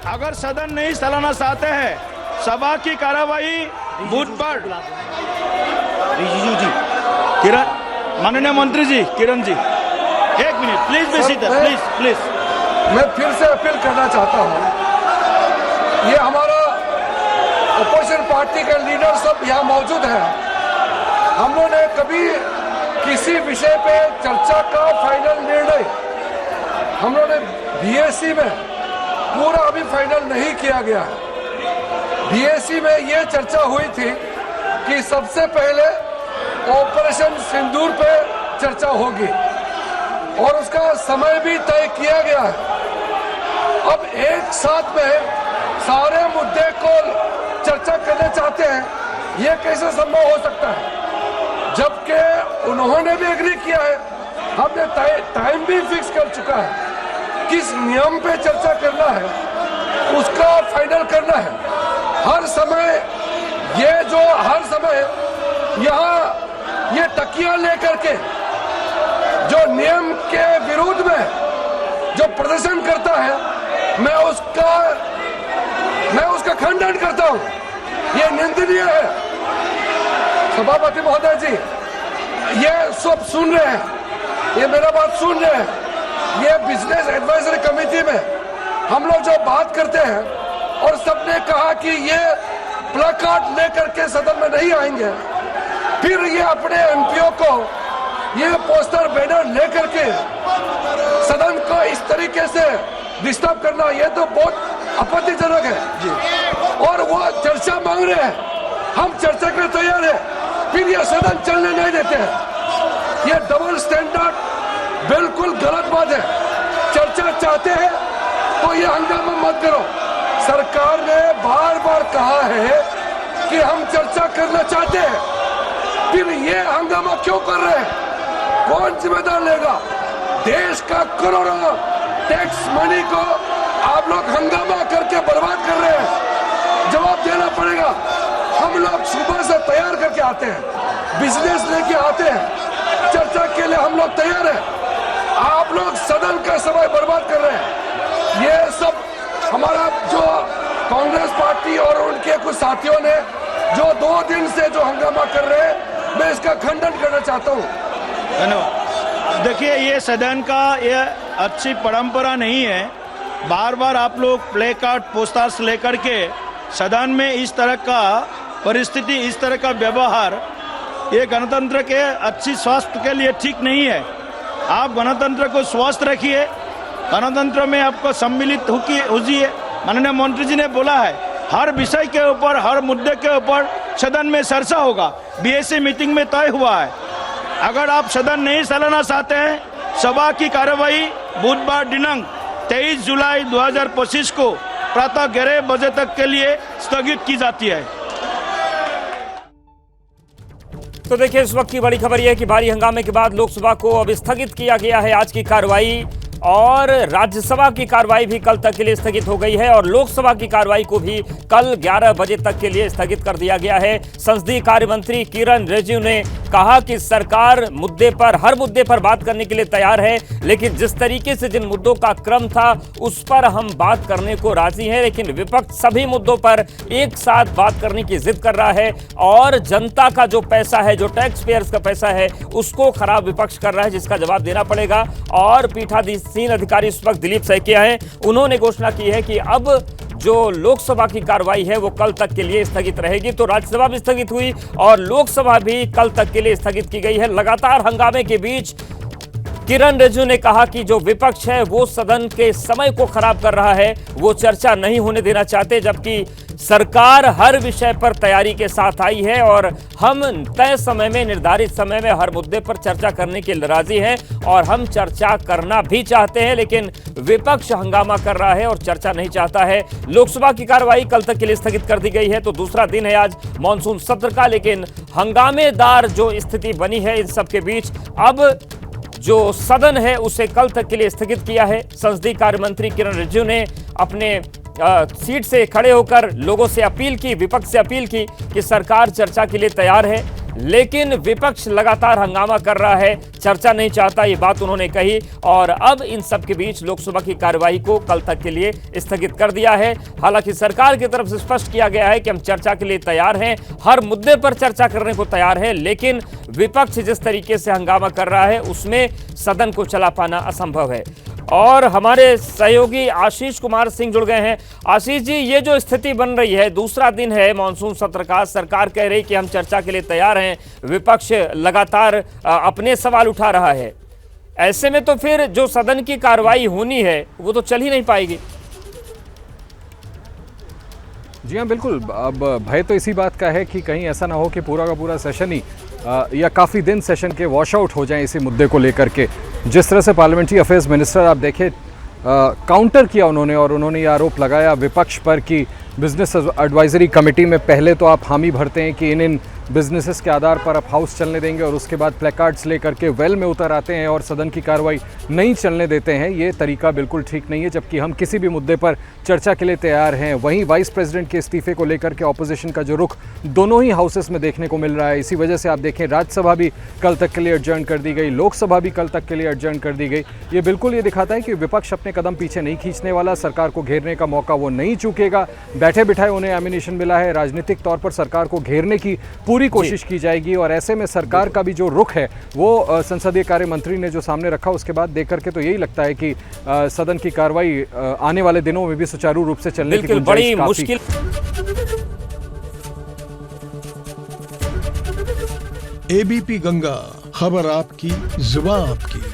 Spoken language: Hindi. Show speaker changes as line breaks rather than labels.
अगर सदन नहीं चलाना चाहते हैं, सभा की कार्यवाही बुधवार।
रिजिजू जी,
किरण, माननीय मंत्री जी, किरण जी, एक minute please be seated, please.
मैं फिर से अपील करना चाहता हूं, ये हमारा अपोजिशन पार्टी के लीडर सब यहाँ मौजूद हैं। हम लोगों ने कभी किसी विषय पे चर्चा का फाइनल निर्णय हम लोगों ने बीएससी में पूरा अभी फाइनल नहीं किया गया है। बीएससी में ये चर्चा हुई थी कि सबसे पहले ऑपरेशन सिंदूर पे चर्चा होगी और उसका समय भी तय किया गया है। अब एक साथ में सारे मुद्दे को चर्चा करना चाहते हैं, ये कैसे संभव हो सकता है? जबकि उन्होंने भी एग्री किया है, हमने टाइम भी फिक्स कर चुका है, किस नियम पे चर्चा करना है उसका फाइनल करना है। हर समय यहाँ ये तकिया लेकर के जो नियम के विरुद्ध में जो प्रदर्शन करता है, मैं उसका खंडन करता हूँ। ये निंदनीय है। सभापति महोदय जी, ये सब सुन रहे हैं, ये मेरा बात सुन रहे हैं। ये बिजनेस एडवाइजरी कमेटी में हम लोग जो बात करते हैं और सबने कहा कि ये प्लकार्ड लेकर के सदन में नहीं आएंगे, फिर ये अपने एमपीओ को ये पोस्टर बैनर लेकर के सदन को इस तरीके से डिस्टर्ब करना, ये तो बहुत आपत्तिजनक है जी। और वो चर्चा मांग रहे हैं, हम चर्चा के लिए तैयार है, फिर ये सदन चलने नहीं देते हैं। ये डबल स्टैंडर्ड बिल्कुल गलत बात है। चर्चा चाहते हैं तो ये हंगामा मत करो। सरकार ने बार बार कहा है कि हम चर्चा करना चाहते हैं, फिर ये हंगामा क्यों कर रहे हैं? कौन जिम्मेदार लेगा? देश का करोड़ों टैक्स मनी को आप लोग हंगामा करके बर्बाद कर रहे हैं, जवाब देना पड़ेगा। हम लोग सुबह से तैयार करके आते हैं, बिजनेस लेके आते हैं, चर्चा के लिए हम लोग तैयार हैं। आप लोग सदन का समय बर्बाद कर रहे हैं। ये सब हमारा जो कांग्रेस पार्टी और उनके कुछ साथियों ने जो 2 दिन से जो हंगामा कर रहे हैं, मैं इसका खंडन करना चाहता हूँ।
धन्यवाद। देखिए, ये सदन का ये अच्छी परंपरा नहीं है। बार बार आप लोग प्ले कार्ड पोस्टर्स लेकर के सदन में इस तरह का परिस्थिति, इस तरह का व्यवहार, ये गणतंत्र के अच्छी स्वास्थ्य के लिए ठीक नहीं है। आप गणतंत्र को स्वस्थ रखिए, गणतंत्र में आपको सम्मिलित होइए। माननीय मंत्री जी ने बोला है, हर विषय के ऊपर, हर मुद्दे के ऊपर सदन में चर्चा होगा। बीएससी मीटिंग में तय हुआ है। अगर आप सदन नहीं चलाना चाहते हैं, सभा की कार्यवाही बुधवार दिनांक 23 जुलाई 2025 को प्रातः 11 बजे तक के लिए स्थगित की जाती है।
तो देखिए, इस वक्त की बड़ी खबर यह है कि भारी हंगामे के बाद लोकसभा को अब स्थगित किया गया है आज की कार्रवाई, और राज्यसभा की कार्रवाई भी कल तक के लिए स्थगित हो गई है और लोकसभा की कार्रवाई को भी कल 11 बजे तक के लिए स्थगित कर दिया गया है। संसदीय कार्य मंत्री किरण रिजिजू ने कहा कि सरकार हर मुद्दे पर बात करने के लिए तैयार है, लेकिन जिस तरीके से जिन मुद्दों का क्रम था उस पर हम बात करने को राजी हैं, लेकिन विपक्ष सभी मुद्दों पर एक साथ बात करने की जिद कर रहा है और जनता का जो पैसा है, जो टैक्स पेयर्स का पैसा है, उसको खराब विपक्ष कर रहा है, जिसका जवाब देना पड़ेगा। और पीठासीन अधिकारी इस वक्त दिलीप सैकिया हैं, उन्होंने घोषणा की है कि अब जो लोकसभा की कार्रवाई है वो कल तक के लिए स्थगित रहेगी। तो राज्यसभा भी स्थगित हुई और लोकसभा भी कल तक के लिए स्थगित की गई है। लगातार हंगामे के बीच किरण रिजिजू ने कहा कि जो विपक्ष है वो सदन के समय को खराब कर रहा है, वो चर्चा नहीं होने देना चाहते, जबकि सरकार हर विषय पर तैयारी के साथ आई है और हम तय समय में, निर्धारित समय में हर मुद्दे पर चर्चा करने के लिए राजी हैं और हम चर्चा करना भी चाहते हैं, लेकिन विपक्ष हंगामा कर रहा है और चर्चा नहीं चाहता है। लोकसभा की कार्रवाई कल तक के लिए स्थगित कर दी गई है। तो दूसरा दिन है आज मॉनसून सत्र का, लेकिन हंगामेदार जो स्थिति बनी है इन सबके बीच अब जो सदन है उसे कल तक के लिए स्थगित किया है। संसदीय कार्य मंत्री किरण रिजिजू ने अपने सीट से खड़े होकर लोगों से अपील की, विपक्ष से अपील की कि सरकार चर्चा के लिए तैयार है, लेकिन विपक्ष लगातार हंगामा कर रहा है, चर्चा नहीं चाहता, ये बात उन्होंने कही। और अब इन सब के बीच लोकसभा की कार्यवाही को कल तक के लिए स्थगित कर दिया है। हालांकि सरकार की तरफ से स्पष्ट किया गया है कि हम चर्चा के लिए तैयार हैं, हर मुद्दे पर चर्चा करने को तैयार हैं, लेकिन विपक्ष जिस तरीके से हंगामा कर रहा है उसमें सदन को चला पाना असंभव है। और हमारे सहयोगी आशीष कुमार सिंह जुड़ गए हैं। आशीष जी, ये जो स्थिति बन रही है, दूसरा दिन है मानसून सत्र का, सरकार कह रही कि हम चर्चा के लिए तैयार हैं, विपक्ष लगातार अपने सवाल उठा रहा है, ऐसे में तो फिर जो सदन की कार्रवाई होनी है वो तो चल ही नहीं पाएगी।
जी हाँ, बिल्कुल। अब भय तो इसी बात का है कि कहीं ऐसा ना हो कि पूरा का पूरा सेशन ही या काफ़ी दिन सेशन के वॉश आउट हो जाएं इसी मुद्दे को लेकर के। जिस तरह से पार्लियामेंट्री अफेयर्स मिनिस्टर आप देखें काउंटर किया उन्होंने, और उन्होंने ये आरोप लगाया विपक्ष पर कि बिजनेस एडवाइजरी कमेटी में पहले तो आप हामी भरते हैं कि इन बिजनेसेस के आधार पर आप हाउस चलने देंगे, और उसके बाद प्लेकार्ड्स लेकर के वेल में उतर आते हैं और सदन की कार्रवाई नहीं चलने देते हैं। ये तरीका बिल्कुल ठीक नहीं है, जबकि हम किसी भी मुद्दे पर चर्चा के लिए तैयार हैं। वहीं वाइस प्रेसिडेंट के इस्तीफे को लेकर के ऑपोजिशन का जो रुख दोनों ही हाउसेस में देखने को मिल रहा है, इसी वजह से आप देखें राज्यसभा भी कल तक के लिए एडजर्न कर दी गई, लोकसभा भी कल तक के लिए एडजर्न कर दी गई। ये बिल्कुल ये दिखाता है कि विपक्ष अपने कदम पीछे नहीं खींचने वाला, सरकार को घेरने का मौका वो नहीं चूकेगा। बैठे बिठाए उन्हें एमिनेशन मिला है, राजनीतिक तौर पर सरकार को घेरने की पूरी कोशिश की जाएगी। और ऐसे में सरकार का भी जो रुख है वो संसदीय कार्य मंत्री ने जो सामने रखा उसके बाद देख करके तो यही लगता है कि सदन की कार्रवाई आने वाले दिनों में भी सुचारू रूप से चलने की
बड़ी मुश्किल।
एबीपी गंगा, खबर आपकी, जुबान आपकी।